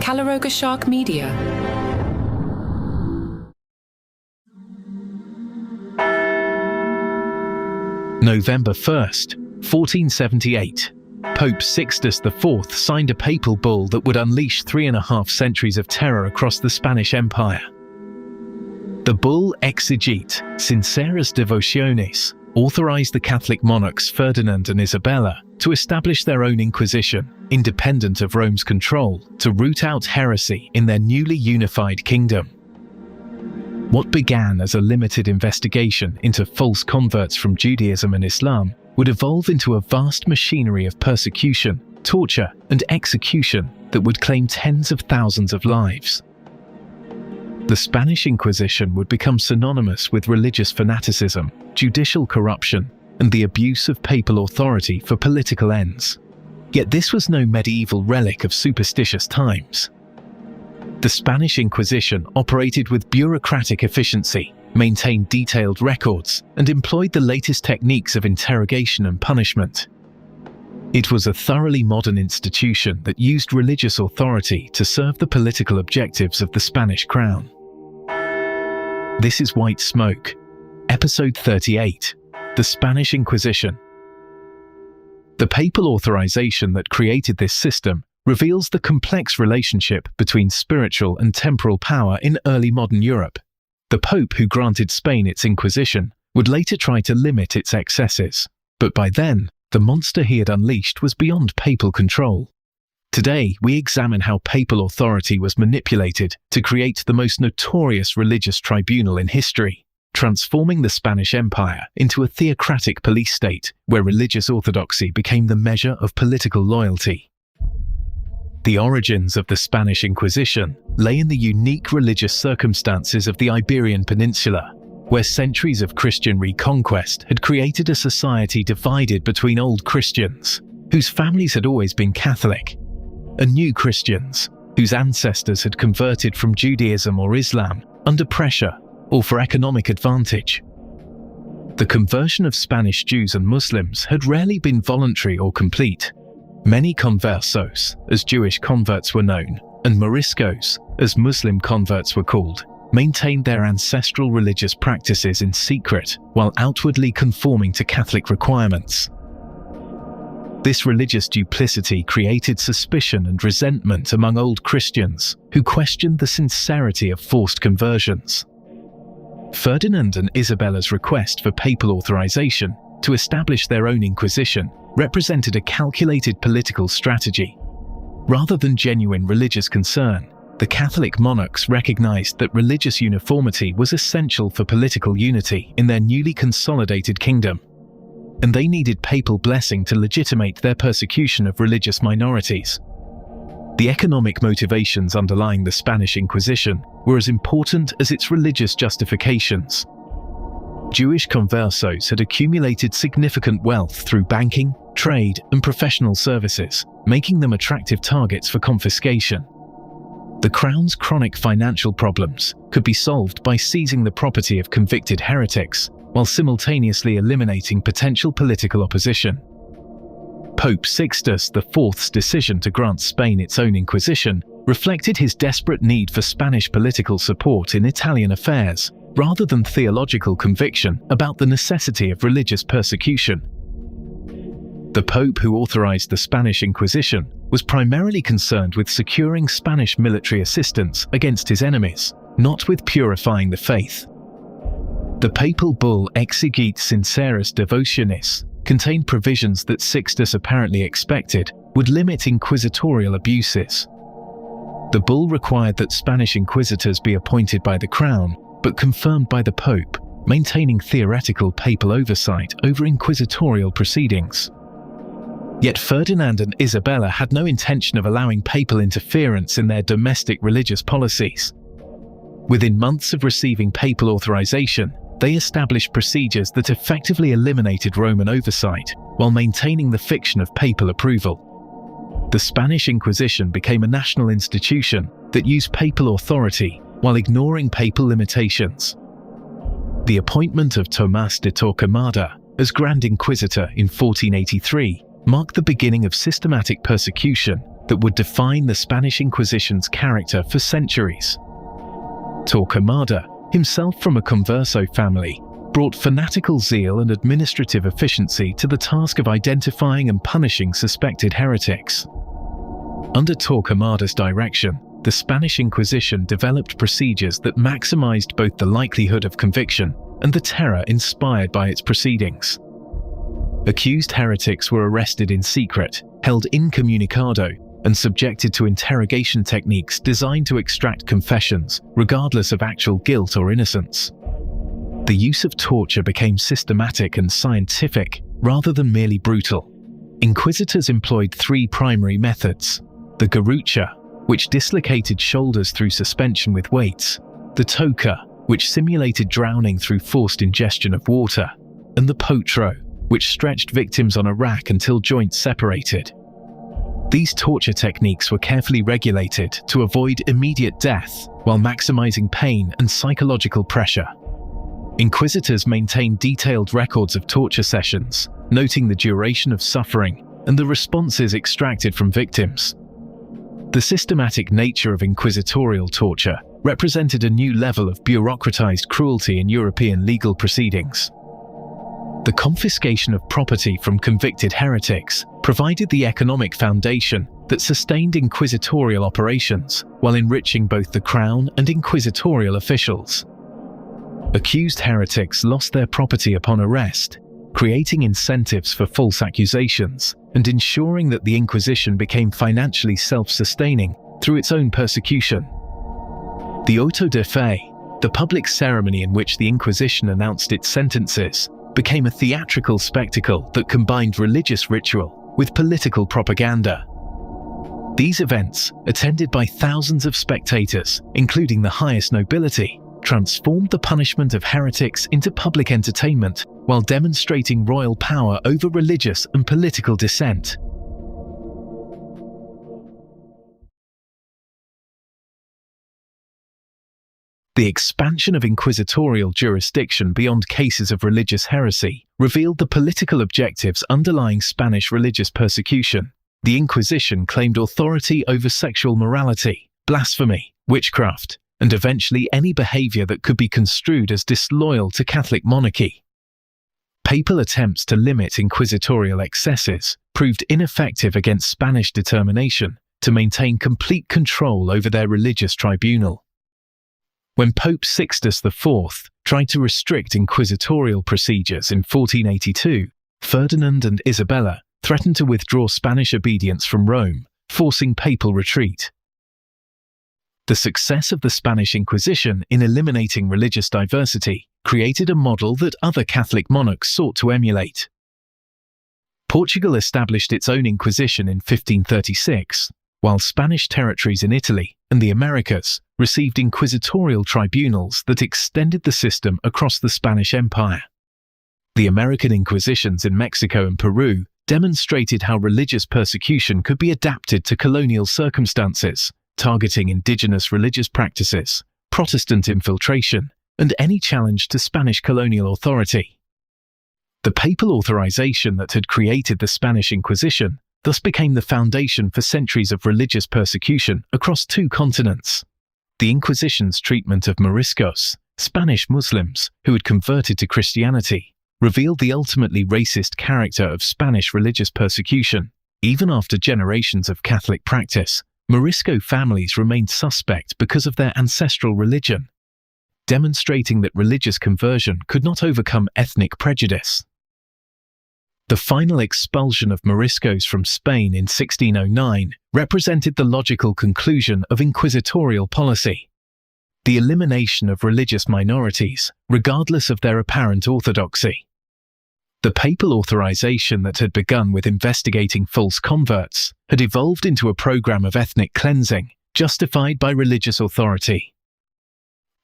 Calaroga Shark Media. November 1st, 1478. Pope Sixtus IV signed a papal bull that would unleash 3.5 centuries of terror across the Spanish Empire. The bull Exigite Sinceras Devotionis authorized the Catholic monarchs Ferdinand and Isabella to establish their own Inquisition, independent of Rome's control, to root out heresy in their newly unified kingdom. What began as a limited investigation into false converts from Judaism and Islam would evolve into a vast machinery of persecution, torture, and execution that would claim tens of thousands of lives. The Spanish Inquisition would become synonymous with religious fanaticism, judicial corruption, and the abuse of papal authority for political ends. Yet this was no medieval relic of superstitious times. The Spanish Inquisition operated with bureaucratic efficiency, maintained detailed records, and employed the latest techniques of interrogation and punishment. It was a thoroughly modern institution that used religious authority to serve the political objectives of the Spanish crown. This is White Smoke, Episode 38, The Spanish Inquisition. The papal authorization that created this system reveals the complex relationship between spiritual and temporal power in early modern Europe. The Pope who granted Spain its Inquisition would later try to limit its excesses, but by then, the monster he had unleashed was beyond papal control. Today, we examine how papal authority was manipulated to create the most notorious religious tribunal in history, transforming the Spanish Empire into a theocratic police state where religious orthodoxy became the measure of political loyalty. The origins of the Spanish Inquisition lay in the unique religious circumstances of the Iberian Peninsula, where centuries of Christian reconquest had created a society divided between old Christians, whose families had always been Catholic, and new Christians, whose ancestors had converted from Judaism or Islam under pressure or for economic advantage. The conversion of Spanish Jews and Muslims had rarely been voluntary or complete. Many conversos, as Jewish converts were known, and moriscos, as Muslim converts were called, maintained their ancestral religious practices in secret while outwardly conforming to Catholic requirements. This religious duplicity created suspicion and resentment among old Christians who questioned the sincerity of forced conversions. Ferdinand and Isabella's request for papal authorization to establish their own Inquisition represented a calculated political strategy. Rather than genuine religious concern, the Catholic monarchs recognized that religious uniformity was essential for political unity in their newly consolidated kingdom, and they needed papal blessing to legitimate their persecution of religious minorities. The economic motivations underlying the Spanish Inquisition were as important as its religious justifications. Jewish conversos had accumulated significant wealth through banking, trade, and professional services, making them attractive targets for confiscation. The crown's chronic financial problems could be solved by seizing the property of convicted heretics while simultaneously eliminating potential political opposition. Pope Sixtus IV's decision to grant Spain its own Inquisition reflected his desperate need for Spanish political support in Italian affairs, rather than theological conviction about the necessity of religious persecution. The Pope who authorized the Spanish Inquisition was primarily concerned with securing Spanish military assistance against his enemies, not with purifying the faith. The papal bull Exigite Sinceras Devotionis contained provisions that Sixtus apparently expected would limit inquisitorial abuses. The bull required that Spanish inquisitors be appointed by the crown, but confirmed by the Pope, maintaining theoretical papal oversight over inquisitorial proceedings. Yet Ferdinand and Isabella had no intention of allowing papal interference in their domestic religious policies. Within months of receiving papal authorization, they established procedures that effectively eliminated Roman oversight while maintaining the fiction of papal approval. The Spanish Inquisition became a national institution that used papal authority while ignoring papal limitations. The appointment of Tomás de Torquemada as Grand Inquisitor in 1483 marked the beginning of systematic persecution that would define the Spanish Inquisition's character for centuries. Torquemada, himself from a converso family, brought fanatical zeal and administrative efficiency to the task of identifying and punishing suspected heretics. Under Torquemada's direction, the Spanish Inquisition developed procedures that maximized both the likelihood of conviction and the terror inspired by its proceedings. Accused heretics were arrested in secret, held incommunicado, and subjected to interrogation techniques designed to extract confessions, regardless of actual guilt or innocence. The use of torture became systematic and scientific, rather than merely brutal. Inquisitors employed three primary methods: the garrucha, which dislocated shoulders through suspension with weights; the toca, which simulated drowning through forced ingestion of water; and the potro, which stretched victims on a rack until joints separated. These torture techniques were carefully regulated to avoid immediate death while maximizing pain and psychological pressure. Inquisitors maintained detailed records of torture sessions, noting the duration of suffering and the responses extracted from victims. The systematic nature of inquisitorial torture represented a new level of bureaucratized cruelty in European legal proceedings. The confiscation of property from convicted heretics provided the economic foundation that sustained inquisitorial operations while enriching both the crown and inquisitorial officials. Accused heretics lost their property upon arrest, creating incentives for false accusations and ensuring that the Inquisition became financially self-sustaining through its own persecution. The auto de fe, the public ceremony in which the Inquisition announced its sentences, became a theatrical spectacle that combined religious ritual with political propaganda. These events, attended by thousands of spectators, including the highest nobility, transformed the punishment of heretics into public entertainment while demonstrating royal power over religious and political dissent. The expansion of inquisitorial jurisdiction beyond cases of religious heresy revealed the political objectives underlying Spanish religious persecution. The Inquisition claimed authority over sexual morality, blasphemy, witchcraft, and eventually any behavior that could be construed as disloyal to Catholic monarchy. Papal attempts to limit inquisitorial excesses proved ineffective against Spanish determination to maintain complete control over their religious tribunal. When Pope Sixtus IV tried to restrict inquisitorial procedures in 1482, Ferdinand and Isabella threatened to withdraw Spanish obedience from Rome, forcing papal retreat. The success of the Spanish Inquisition in eliminating religious diversity created a model that other Catholic monarchs sought to emulate. Portugal established its own Inquisition in 1536, while Spanish territories in Italy and the Americas received inquisitorial tribunals that extended the system across the Spanish Empire. The American Inquisitions in Mexico and Peru demonstrated how religious persecution could be adapted to colonial circumstances, targeting indigenous religious practices, Protestant infiltration, and any challenge to Spanish colonial authority. The papal authorization that had created the Spanish Inquisition thus became the foundation for centuries of religious persecution across two continents. The Inquisition's treatment of Moriscos, Spanish Muslims who had converted to Christianity, revealed the ultimately racist character of Spanish religious persecution. Even after generations of Catholic practice, Morisco families remained suspect because of their ancestral religion, demonstrating that religious conversion could not overcome ethnic prejudice. The final expulsion of Moriscos from Spain in 1609 represented the logical conclusion of inquisitorial policy: the elimination of religious minorities, regardless of their apparent orthodoxy. The papal authorization that had begun with investigating false converts had evolved into a program of ethnic cleansing, justified by religious authority.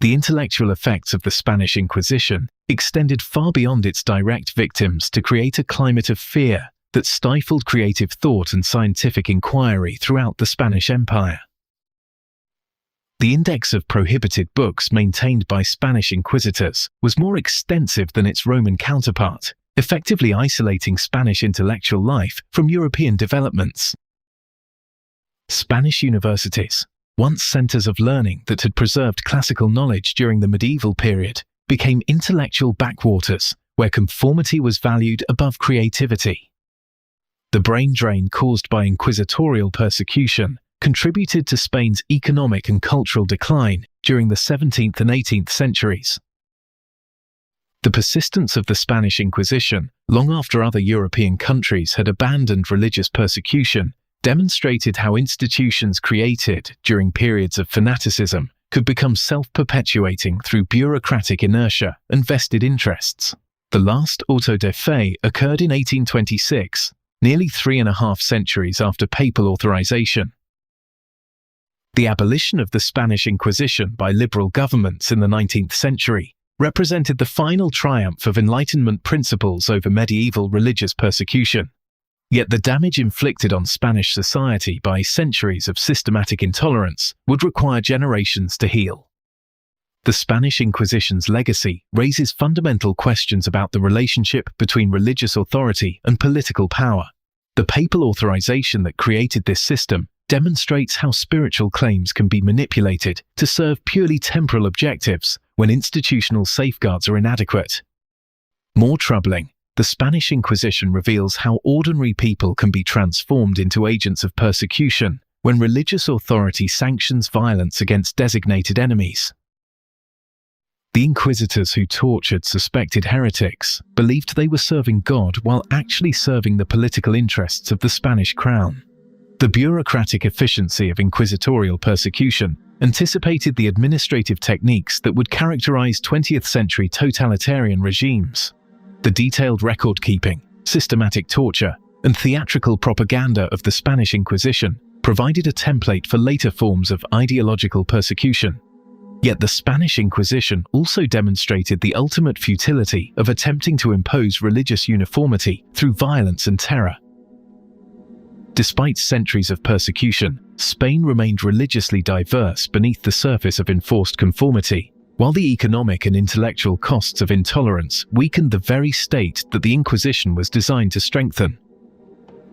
The intellectual effects of the Spanish Inquisition extended far beyond its direct victims to create a climate of fear that stifled creative thought and scientific inquiry throughout the Spanish Empire. The index of prohibited books maintained by Spanish inquisitors was more extensive than its Roman counterpart, effectively isolating Spanish intellectual life from European developments. Spanish universities, once centers of learning that had preserved classical knowledge during the medieval period, became intellectual backwaters where conformity was valued above creativity. The brain drain caused by inquisitorial persecution contributed to Spain's economic and cultural decline during the 17th and 18th centuries. The persistence of the Spanish Inquisition, long after other European countries had abandoned religious persecution, demonstrated how institutions created during periods of fanaticism could become self-perpetuating through bureaucratic inertia and vested interests. The last auto de fe occurred in 1826, nearly 3.5 centuries after papal authorization. The abolition of the Spanish Inquisition by liberal governments in the 19th century represented the final triumph of Enlightenment principles over medieval religious persecution. Yet the damage inflicted on Spanish society by centuries of systematic intolerance would require generations to heal. The Spanish Inquisition's legacy raises fundamental questions about the relationship between religious authority and political power. The papal authorization that created this system demonstrates how spiritual claims can be manipulated to serve purely temporal objectives when institutional safeguards are inadequate. More troubling, the Spanish Inquisition reveals how ordinary people can be transformed into agents of persecution when religious authority sanctions violence against designated enemies. The inquisitors who tortured suspected heretics believed they were serving God while actually serving the political interests of the Spanish crown. The bureaucratic efficiency of inquisitorial persecution anticipated the administrative techniques that would characterize 20th century totalitarian regimes. The detailed record-keeping, systematic torture, and theatrical propaganda of the Spanish Inquisition provided a template for later forms of ideological persecution. Yet the Spanish Inquisition also demonstrated the ultimate futility of attempting to impose religious uniformity through violence and terror. Despite centuries of persecution, Spain remained religiously diverse beneath the surface of enforced conformity, while the economic and intellectual costs of intolerance weakened the very state that the Inquisition was designed to strengthen.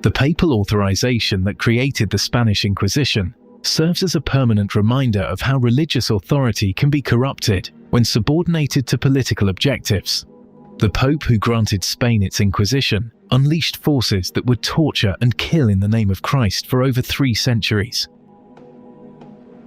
The papal authorization that created the Spanish Inquisition serves as a permanent reminder of how religious authority can be corrupted when subordinated to political objectives. The Pope who granted Spain its Inquisition unleashed forces that would torture and kill in the name of Christ for over 3 centuries.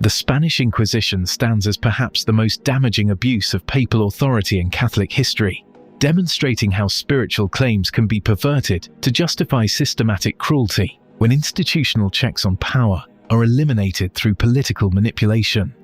The Spanish Inquisition stands as perhaps the most damaging abuse of papal authority in Catholic history, demonstrating how spiritual claims can be perverted to justify systematic cruelty when institutional checks on power are eliminated through political manipulation.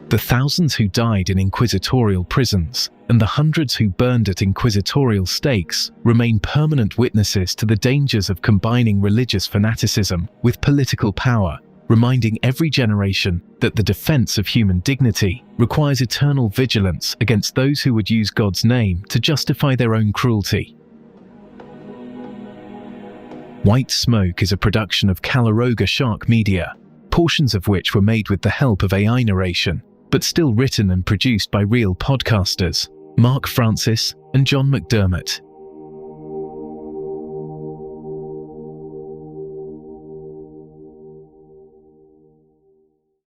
The thousands who died in inquisitorial prisons and the hundreds who burned at inquisitorial stakes remain permanent witnesses to the dangers of combining religious fanaticism with political power, reminding every generation that the defense of human dignity requires eternal vigilance against those who would use God's name to justify their own cruelty. White Smoke is a production of Calaroga Shark Media, portions of which were made with the help of AI narration, but still written and produced by real podcasters, Mark Francis and John McDermott.